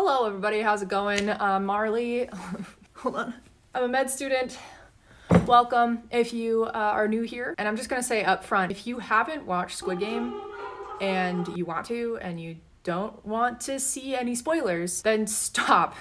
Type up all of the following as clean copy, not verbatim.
Hello everybody, how's it going? Marley. Hold on. I'm a med student. Welcome if you are new here. And I'm just gonna say up front, if you haven't watched Squid Game and you want to and you don't want to see any spoilers, then stop.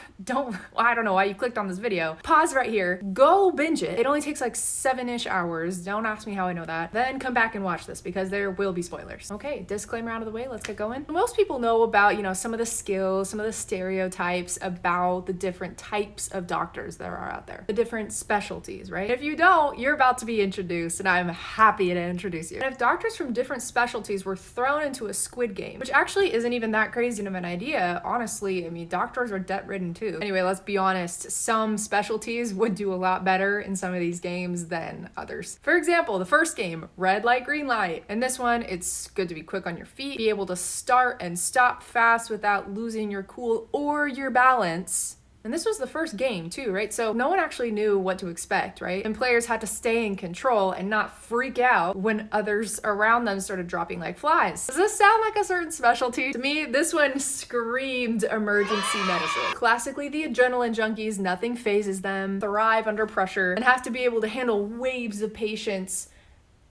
I don't know why you clicked on this video. Pause right here, go binge it. It only takes like 7-ish hours. Don't ask me how I know that. Then come back and watch this because there will be spoilers. Okay, disclaimer out of the way, let's get going. Most people know about, some of the skills, some of the stereotypes about the different types of doctors there are out there. The different specialties, right? If you don't, you're about to be introduced and I'm happy to introduce you. And if doctors from different specialties were thrown into a Squid Game, which actually isn't even that crazy of an idea, honestly, I mean, doctors are debt-ridden too. Anyway, let's be honest, some specialties would do a lot better in some of these games than others. For example, the first game, red light, green light. In this one, it's good to be quick on your feet, be able to start and stop fast without losing your cool or your balance. And this was the first game too, right? So no one actually knew what to expect, right? And players had to stay in control and not freak out when others around them started dropping like flies. Does this sound like a certain specialty? To me, this one screamed emergency medicine. Classically, the adrenaline junkies, nothing phases them, thrive under pressure, and have to be able to handle waves of patients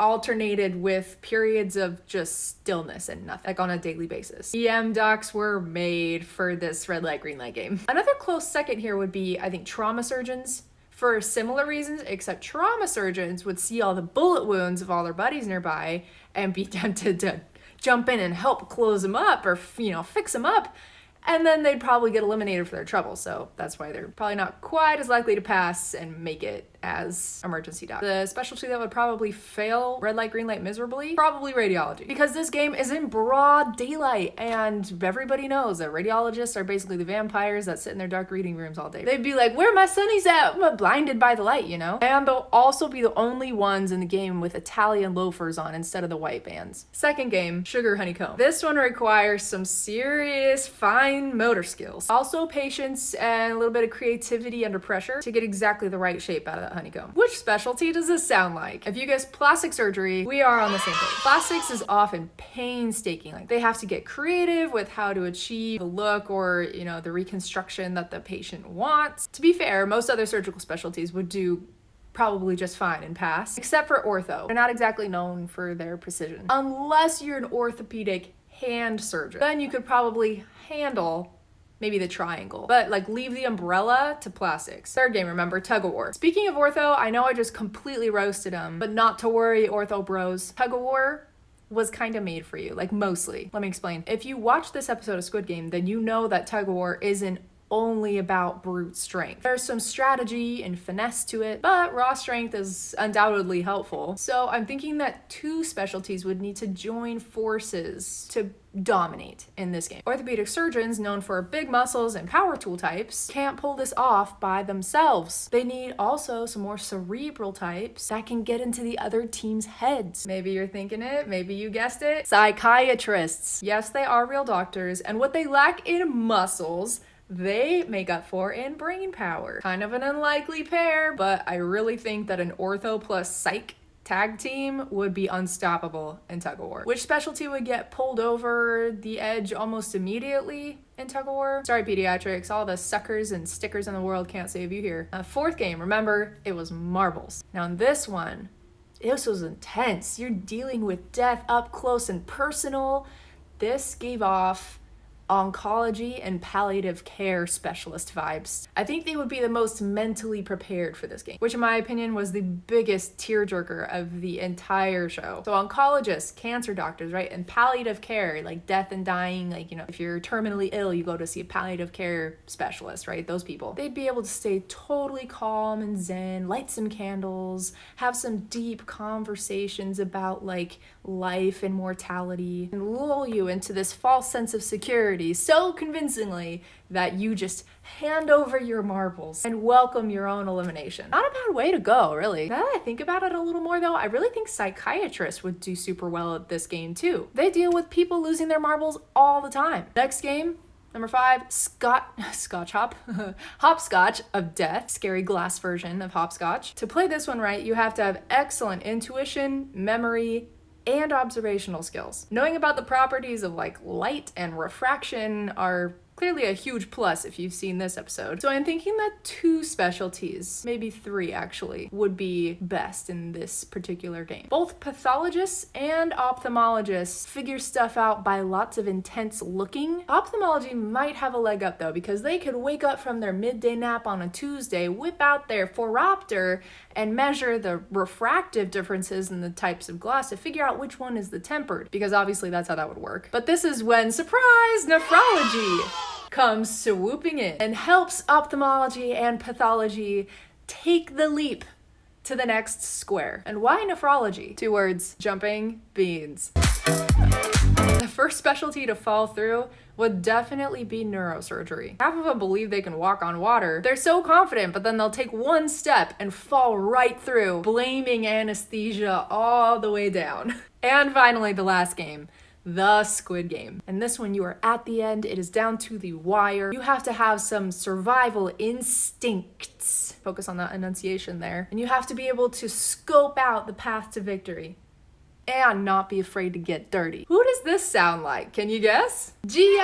alternated with periods of just stillness and nothing, like on a daily basis. EM docs were made for this red light, green light game. Another close second here would be, I think, trauma surgeons. For similar reasons, except trauma surgeons would see all the bullet wounds of all their buddies nearby and be tempted to jump in and help close them up or, fix them up. And then they'd probably get eliminated for their trouble. So that's why they're probably not quite as likely to pass and make it as emergency doc. The specialty that would probably fail red light, green light miserably, probably radiology. Because this game is in broad daylight and everybody knows that radiologists are basically the vampires that sit in their dark reading rooms all day. They'd be like, where are my sunnies at? I'm blinded by the light, And they'll also be the only ones in the game with Italian loafers on instead of the white bands. Second game, sugar honeycomb. This one requires some serious fine motor skills. Also patience and a little bit of creativity under pressure to get exactly the right shape out of that honeycomb. Which specialty does this sound like? If you guess plastic surgery, we are on the same page. Plastics is often painstaking. Like they have to get creative with how to achieve a look or, the reconstruction that the patient wants. To be fair, most other surgical specialties would do probably just fine and pass, except for ortho. They're not exactly known for their precision. Unless you're an orthopedic hand surgeon, then you could probably handle maybe the triangle, but leave the umbrella to plastics. Third game, remember, tug of war. Speaking of ortho, I know I just completely roasted them, but not to worry, ortho bros. Tug of war was kind of made for you, mostly. Let me explain. If you watch this episode of Squid Game, then you know that tug of war isn't only about brute strength. There's some strategy and finesse to it, but raw strength is undoubtedly helpful. So I'm thinking that two specialties would need to join forces to dominate in this game. Orthopedic surgeons, known for big muscles and power tool types, can't pull this off by themselves. They need also some more cerebral types that can get into the other team's heads. Maybe you're thinking it, maybe you guessed it. Psychiatrists. Yes, they are real doctors, and what they lack in muscles, they make up for in brain power. Kind of an unlikely pair, but I really think that an ortho plus psych tag team would be unstoppable in tug of war. Which specialty would get pulled over the edge almost immediately in tug of war? Sorry, pediatrics, all the suckers and stickers in the world can't save you here. Fourth game, remember, it was marbles. Now in this one, this was intense. You're dealing with death up close and personal. This gave off oncology and palliative care specialist vibes. I think they would be the most mentally prepared for this game, which in my opinion was the biggest tearjerker of the entire show. So oncologists, cancer doctors, right? And palliative care, like death and dying, if you're terminally ill, you go to see a palliative care specialist, right? Those people. They'd be able to stay totally calm and zen, light some candles, have some deep conversations about life and mortality, and lull you into this false sense of security so convincingly that you just hand over your marbles and welcome your own elimination. Not a bad way to go, really. Now that I think about it a little more though, I really think psychiatrists would do super well at this game too. They deal with people losing their marbles all the time. Next game, number 5, hopscotch of death, scary glass version of hopscotch. To play this one right, you have to have excellent intuition, memory, and observational skills. Knowing about the properties of light and refraction are Clearly a huge plus if you've seen this episode. So I'm thinking that 2 specialties, maybe 3 actually, would be best in this particular game. Both pathologists and ophthalmologists figure stuff out by lots of intense looking. Ophthalmology might have a leg up though, because they could wake up from their midday nap on a Tuesday, whip out their phoropter, and measure the refractive differences in the types of glass to figure out which one is the tempered, because obviously that's how that would work. But this is when, surprise, nephrology comes swooping in and helps ophthalmology and pathology take the leap to the next square. And why nephrology? 2 words, jumping beans. The first specialty to fall through would definitely be neurosurgery. Half of them believe they can walk on water. They're so confident, but then they'll take one step and fall right through, blaming anesthesia all the way down. And finally, the last game, the Squid Game. And this one, you are at the end, it is down to the wire. You have to have some survival instincts. Focus on that enunciation there. And you have to be able to scope out the path to victory and not be afraid to get dirty. Who does this sound like? Can you guess? GI!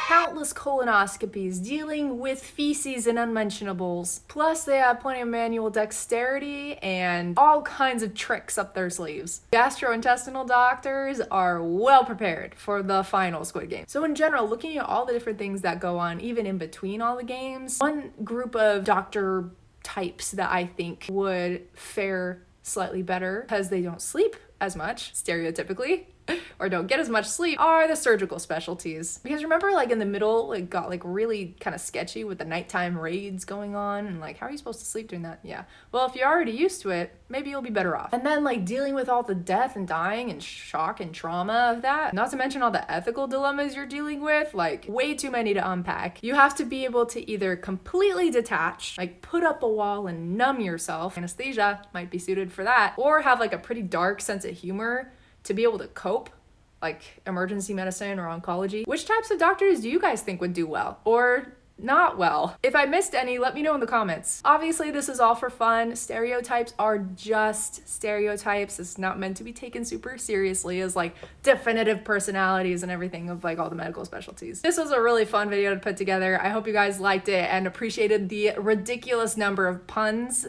Countless colonoscopies, dealing with feces and unmentionables. Plus they have plenty of manual dexterity and all kinds of tricks up their sleeves. Gastrointestinal doctors are well prepared for the final Squid Game. So in general, looking at all the different things that go on, even in between all the games, one group of doctor types that I think would fare slightly better because they don't sleep as much, stereotypically, or don't get as much sleep, are the surgical specialties. Because remember, like in the middle, it got like really kind of sketchy with the nighttime raids going on, and like, how are you supposed to sleep during that? Yeah. Well, if you're already used to it, maybe you'll be better off. And then like dealing with all the death and dying and shock and trauma of that, not to mention all the ethical dilemmas you're dealing with, like way too many to unpack. You have to be able to either completely detach, like put up a wall and numb yourself, anesthesia might be suited for that, or have like a pretty dark sense of humor to be able to cope, like emergency medicine or oncology. Which types of doctors do you guys think would do well? Or not well? If I missed any, let me know in the comments. Obviously, this is all for fun. Stereotypes are just stereotypes. It's not meant to be taken super seriously as like definitive personalities and everything of like all the medical specialties. This was a really fun video to put together. I hope you guys liked it and appreciated the ridiculous number of puns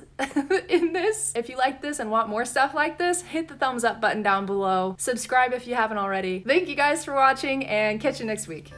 in this. If you like this and want more stuff like this, hit the thumbs up button down below. Subscribe if you haven't already. Thank you guys for watching and catch you next week.